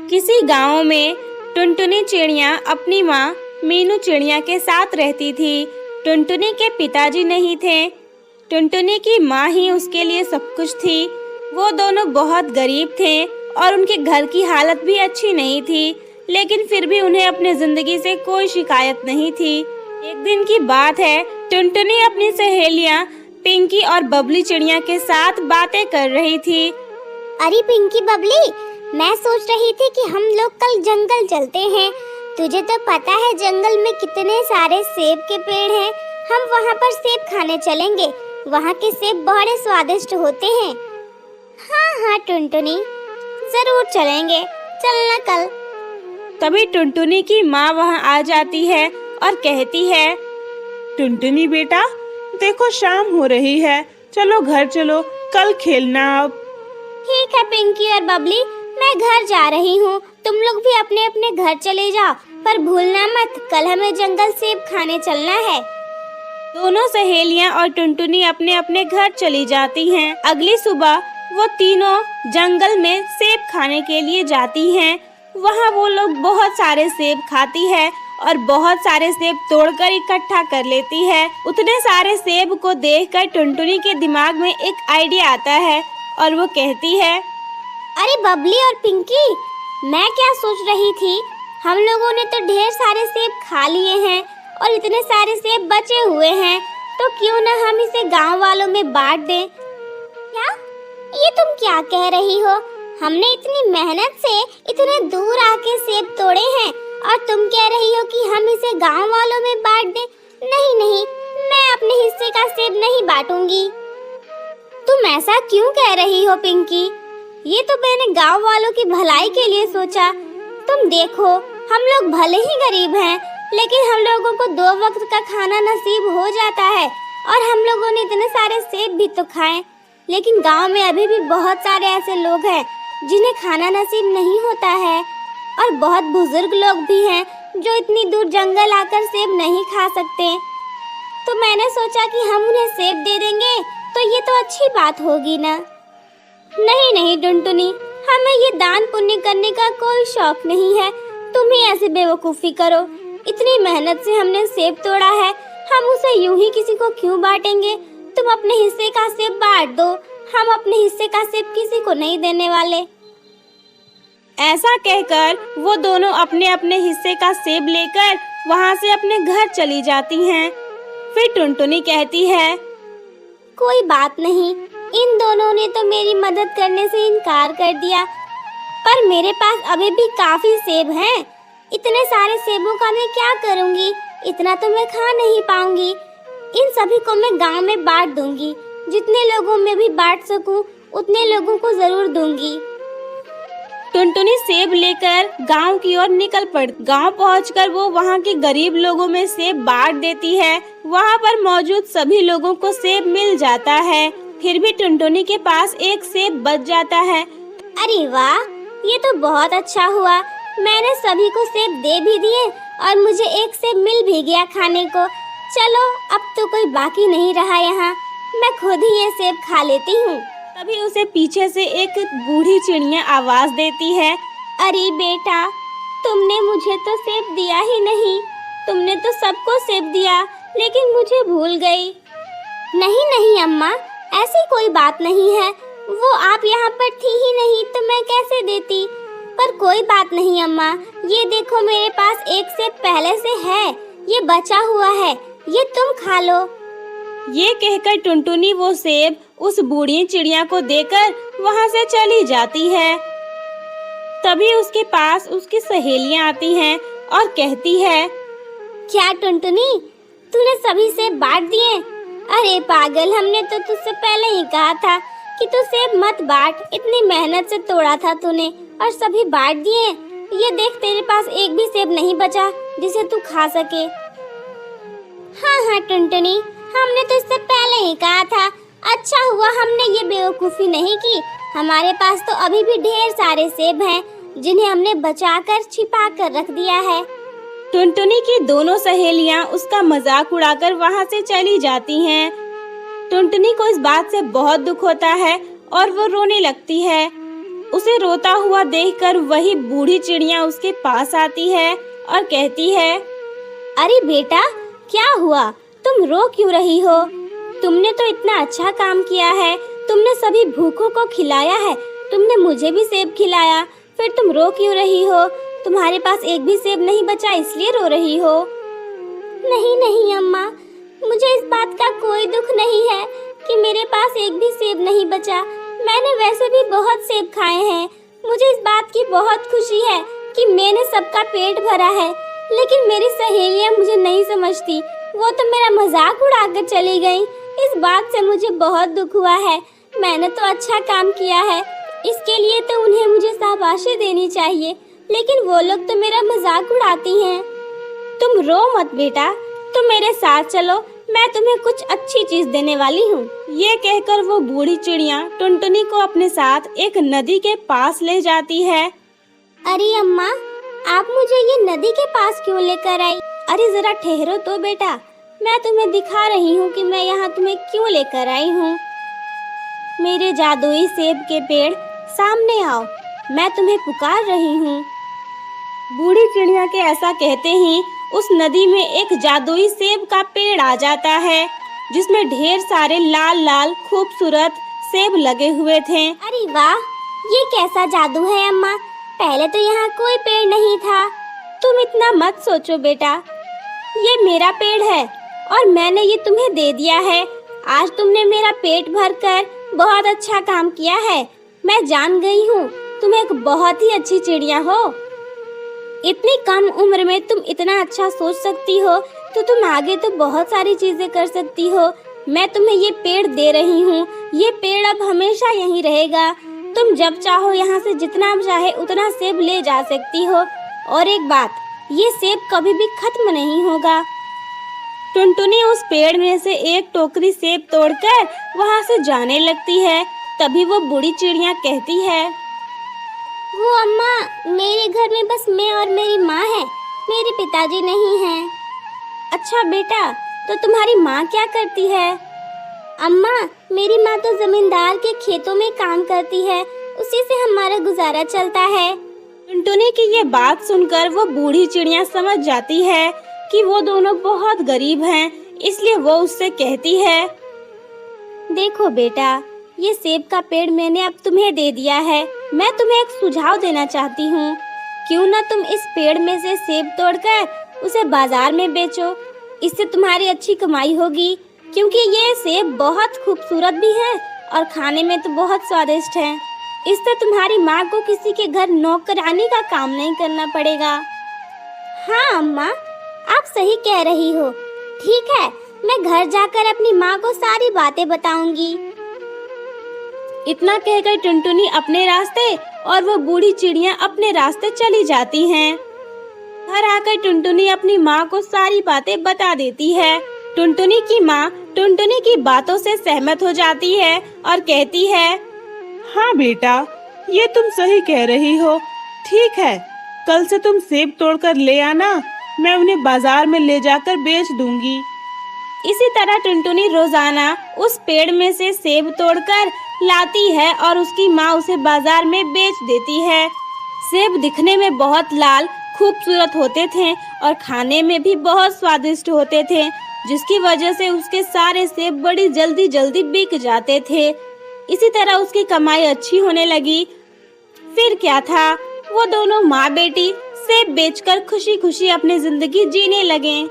किसी गांव में टुनटुनी चिड़िया अपनी माँ मीनू चिड़िया के साथ रहती थी। टुनटुनी के पिताजी नहीं थे। टुनटुनी की माँ ही उसके लिए सब कुछ थी। वो दोनों बहुत गरीब थे और उनके घर की हालत भी अच्छी नहीं थी, लेकिन फिर भी उन्हें अपनी जिंदगी से कोई शिकायत नहीं थी। एक दिन की बात है, टुनटुनी अपनी सहेलियाँ पिंकी और बबली चिड़िया के साथ बातें कर रही थी। अरे पिंकी बबली, मैं सोच रही थी कि हम लोग कल जंगल चलते हैं। तुझे तो पता है जंगल में कितने सारे सेब के पेड़ हैं। हम वहाँ पर सेब खाने चलेंगे। वहाँ के सेब बड़े स्वादिष्ट होते हैं। हाँ टुनटुनी, जरूर चलेंगे। चलना कल। तभी टुनटुनी की माँ वहाँ आ जाती है और कहती है, टुनटुनी बेटा, देखो शाम हो रही है, चलो घर चलो, कल खेलना अब। ठीक है पिंकी और बबली, मैं घर जा रही हूँ। तुम लोग भी अपने अपने घर चले जाओ, पर भूलना मत, कल हमें जंगल सेब खाने चलना है। दोनों सहेलियां और टुनटुनी अपने अपने घर चली जाती हैं। अगली सुबह वो तीनों जंगल में सेब खाने के लिए जाती हैं। वहाँ वो लोग बहुत सारे सेब खाती है और बहुत सारे सेब तोड़कर इकट्ठा कर लेती है। उतने सारे सेब को देखकर टुनटुनी के दिमाग में एक आइडिया आता है और वो कहती है, अरे बबली और पिंकी, मैं क्या सोच रही थी, हम लोगों ने तो ढेर सारे सेब खा लिए हैं और इतने सारे सेब बचे हुए हैं, तो क्यों ना हम इसे गांव वालों में बांट दें। क्या? ये तुम क्या कह रही हो? हमने इतनी मेहनत से इतने दूर आके सेब तोड़े हैं और तुम कह रही हो कि हम इसे गांव वालों में बांट दें? नहीं नहीं, मैं अपने हिस्से का सेब नहीं बांटूंगी। तुम ऐसा क्यों कह रही हो पिंकी? ये तो मैंने गांव वालों की भलाई के लिए सोचा। तुम देखो, हम लोग भले ही गरीब हैं, लेकिन हम लोगों को 2 वक्त का खाना नसीब हो जाता है और हम लोगों ने इतने सारे सेब भी तो खाए। लेकिन गांव में अभी भी बहुत सारे ऐसे लोग हैं जिन्हें खाना नसीब नहीं होता है, और बहुत बुजुर्ग लोग भी हैं जो इतनी दूर जंगल आकर सेब नहीं खा सकते। तो मैंने सोचा कि हम उन्हें सेब दे देंगे तो ये तो अच्छी बात होगी ना। नहीं नहीं टुनटुनी, हमें ये दान पुण्य करने का कोई शौक नहीं है। तुम ही ऐसी बेवकूफ़ी करो। इतनी मेहनत से हमने सेब तोड़ा है, हम उसे यूं ही किसी को क्यों बांटेंगे? तुम अपने हिस्से का सेब बांट दो, हम अपने हिस्से का सेब किसी को नहीं देने वाले। ऐसा कहकर वो दोनों अपने अपने हिस्से का सेब लेकर वहाँ से अपने घर चली जाती हैं। फिर टुनटुनी कहती है, कोई बात नहीं, इन दोनों ने तो मेरी मदद करने से इनकार कर दिया, पर मेरे पास अभी भी काफी सेब हैं। इतने सारे सेबों का मैं क्या करूंगी? इतना तो मैं खा नहीं पाऊंगी। इन सभी को मैं गांव में बांट दूंगी। जितने लोगों में भी बांट सकूं, उतने लोगों को जरूर दूंगी। टुनटुनी सेब लेकर गांव की ओर निकल पड़ती। गांव पहुंचकर वो वहां के गरीब लोगों में सेब बांट देती है। वहां पर मौजूद सभी लोगों को सेब मिल जाता है। फिर भी टुनटुनी के पास एक सेब बच जाता है। अरे वाह, ये तो बहुत अच्छा हुआ। मैंने सभी को सेब दे भी दिए और मुझे एक सेब मिल भी गया खाने को। चलो, अब तो कोई बाकी नहीं रहा यहाँ, मैं खुद ही ये सेब खा लेती हूँ। तभी उसे पीछे से एक बूढ़ी चिड़िया आवाज देती है, अरे बेटा, तुमने मुझे तो सेब दिया ही नहीं। तुमने तो सबको सेब दिया, लेकिन मुझे भूल गई। नहीं नहीं अम्मा, ऐसी कोई बात नहीं है। वो आप यहाँ पर थी ही नहीं तो मैं कैसे देती। पर कोई बात नहीं अम्मा, ये देखो मेरे पास एक सेब पहले से है, ये बचा हुआ है, ये तुम खा लो। ये कहकर टुनटुनी वो सेब उस बूढ़ी चिड़िया को देकर वहाँ से चली जाती है। तभी उसके पास उसकी सहेलियाँ आती हैं और कहती है, क्या टुनटुनी, तूने सभी सेब बांट दिए? अरे पागल, हमने तो तुझसे पहले ही कहा था कि तू सेब मत बांट। इतनी मेहनत से तोड़ा था तूने और सभी बांट दिए। ये देख, तेरे पास एक भी सेब नहीं बचा जिसे तू खा सके। हाँ टुनटुनी, हमने तो इससे पहले ही कहा था। अच्छा हुआ हमने ये बेवकूफ़ी नहीं की। हमारे पास तो अभी भी ढेर सारे सेब हैं जिन्हें हमने बचाकर छिपा कर रख दिया है। टुनटुनी की दोनों सहेलियां उसका मजाक उड़ाकर वहां से चली जाती हैं। टुनटुनी को इस बात से बहुत दुख होता है और वो रोने लगती है। उसे रोता हुआ देखकर वही बूढ़ी चिड़िया उसके पास आती है और कहती है, अरे बेटा, क्या हुआ? तुम रो क्यों रही हो? तुमने तो इतना अच्छा काम किया है, तुमने सभी भूखों को खिलाया है, तुमने मुझे भी सेब खिलाया, फिर तुम रो क्यों रही हो? तुम्हारे पास एक भी सेब नहीं बचा इसलिए रो रही हो? नहीं नहीं अम्मा, मुझे इस बात का कोई दुख नहीं है कि मेरे पास एक भी सेब नहीं बचा। मैंने वैसे भी बहुत सेब खाए हैं। मुझे इस बात की बहुत खुशी है कि मैंने सबका पेट भरा है, लेकिन मेरी सहेलियां मुझे नहीं समझती। वो तो मेरा मजाक उड़ाकर चली गई। इस बात से मुझे बहुत दुख हुआ है। मैंने तो अच्छा काम किया है, इसके लिए तो उन्हें मुझे शाबाशी देनी चाहिए, लेकिन वो लोग तो मेरा मजाक उड़ाती हैं। तुम रो मत बेटा, तुम मेरे साथ चलो, मैं तुम्हें कुछ अच्छी चीज देने वाली हूँ। ये कहकर वो बूढ़ी चिड़िया टुनटुनी को अपने साथ एक नदी के पास ले जाती है। अरे अम्मा, आप मुझे ये नदी के पास क्यों लेकर आई? अरे जरा ठहरो तो बेटा, मैं तुम्हें दिखा रही हूँ कि मैं यहाँ तुम्हें क्यों लेकर आई हूँ। मेरे जादुई सेब के पेड़ सामने आओ, मैं तुम्हें पुकार रही हूँ। बूढ़ी चिड़िया के ऐसा कहते ही उस नदी में एक जादुई सेब का पेड़ आ जाता है, जिसमें ढेर सारे लाल लाल खूबसूरत सेब लगे हुए थे। अरे वाह, ये कैसा जादू है अम्मा? पहले तो यहाँ कोई पेड़ नहीं था। तुम इतना मत सोचो बेटा, ये मेरा पेड़ है और मैंने ये तुम्हें दे दिया है। आज तुमने मेरा पेट भरकर बहुत अच्छा काम किया है। मैं जान गई हूँ तुम एक बहुत ही अच्छी चिड़िया हो। इतनी कम उम्र में तुम इतना अच्छा सोच सकती हो, तो तुम आगे तो बहुत सारी चीजें कर सकती हो। मैं तुम्हें ये पेड़ दे रही हूँ, ये पेड़ अब हमेशा यहीं रहेगा। तुम जब चाहो यहाँ से जितना चाहे उतना सेब ले जा सकती हो। और एक बात, ये सेब कभी भी खत्म नहीं होगा। टुनटुनी उस पेड़ में से एक टोकरी सेब तोड़कर वहाँ से जाने लगती है। तभी वो बूढ़ी चिड़िया कहती है, वो अम्मा, मेरे घर में बस मैं और मेरी माँ है, मेरे पिताजी नहीं हैं। अच्छा बेटा, तो तुम्हारी माँ क्या करती है? अम्मा, मेरी माँ तो जमींदार के खेतों में काम करती है, उसी से हमारा गुजारा चलता है। टुनटुनी की ये बात सुनकर वो बूढ़ी चिड़िया समझ जाती है कि वो दोनों बहुत गरीब हैं, इसलिए वो उससे कहती है, देखो बेटा, ये सेब का पेड़ मैंने अब तुम्हें दे दिया है। मैं तुम्हें एक सुझाव देना चाहती हूँ। क्यों ना तुम इस पेड़ में से सेब तोड़कर उसे बाजार में बेचो, इससे तुम्हारी अच्छी कमाई होगी। क्योंकि ये सेब बहुत खूबसूरत भी है और खाने में तो बहुत स्वादिष्ट है। इससे तुम्हारी माँ को किसी के घर नौकरानी का काम नहीं करना पड़ेगा। हाँ अम्मा, आप सही कह रही हो। ठीक है, मैं घर जाकर अपनी माँ को सारी बातें बताऊंगी। इतना कहकर टुनटुनी अपने रास्ते और वो बूढ़ी चिड़िया अपने रास्ते चली जाती हैं। घर आकर टुनटुनी अपनी माँ को सारी बातें बता देती है। टुनटुनी की माँ टुनटुनी की बातों से सहमत हो जाती है और कहती है, हाँ बेटा, ये तुम सही कह रही हो। ठीक है, कल से तुम सेब तोड़कर ले आना, मैं उन्हें बाजार में ले जाकर बेच दूंगी। इसी तरह टुनटुनी रोजाना उस पेड़ में से सेब तोड़कर लाती है और उसकी माँ उसे बाजार में बेच देती है। सेब दिखने में बहुत लाल खूबसूरत होते थे और खाने में भी बहुत स्वादिष्ट होते थे, जिसकी वजह से उसके सारे सेब बड़ी जल्दी जल्दी बिक जाते थे। इसी तरह उसकी कमाई अच्छी होने लगी। फिर क्या था, वो दोनों माँ बेटी सेब बेचकर खुशी खुशी अपनी जिंदगी जीने लगे।